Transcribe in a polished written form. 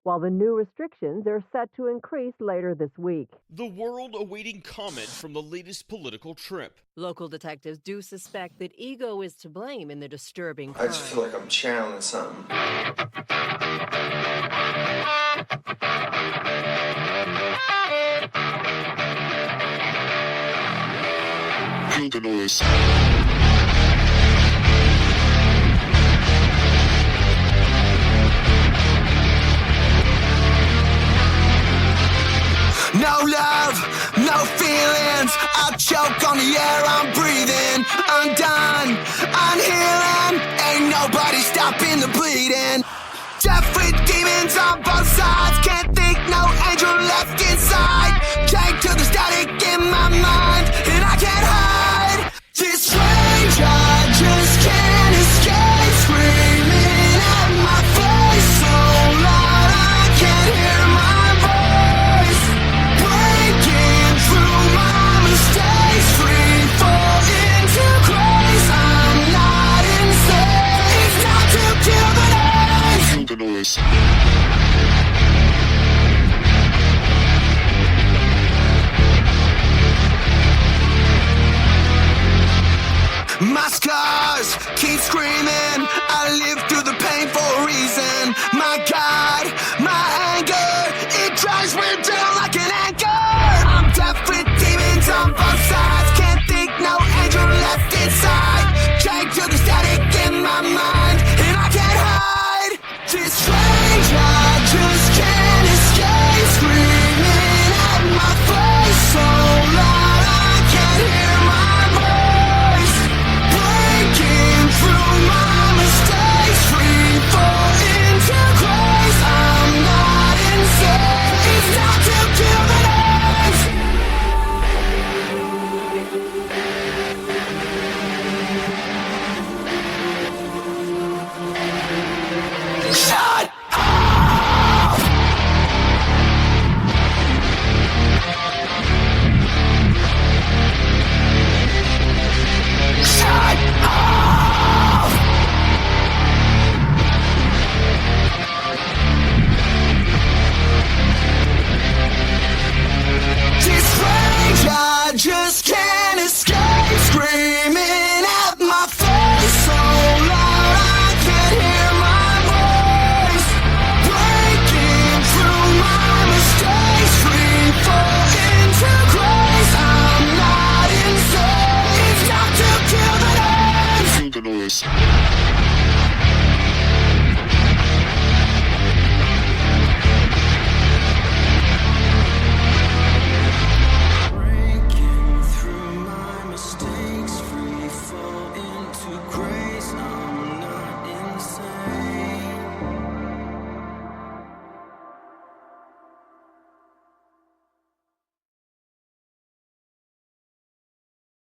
while the new restrictions are set to increase later this week. The world awaiting comment from the latest political trip. Local detectives do suspect that ego is to blame in the disturbing crime. I just feel like I'm channeling something. Feel the noise. No love, no feelings. I choke on the air I'm breathing. I'm done, I'm healing. Ain't nobody stopping the bleeding. Death with demons on both sides. Can't think, no angel left inside. Chained to the static in my mind, and I can't hide. This rage I just can't escape. Screaming at my face so loud I can't hear my voice. Breaking through my mistakes, free fall into grace. I'm not insane. It's time to kill the noise. Feel the noise. My scars keep screaming. I live through the pain for a reason. My God.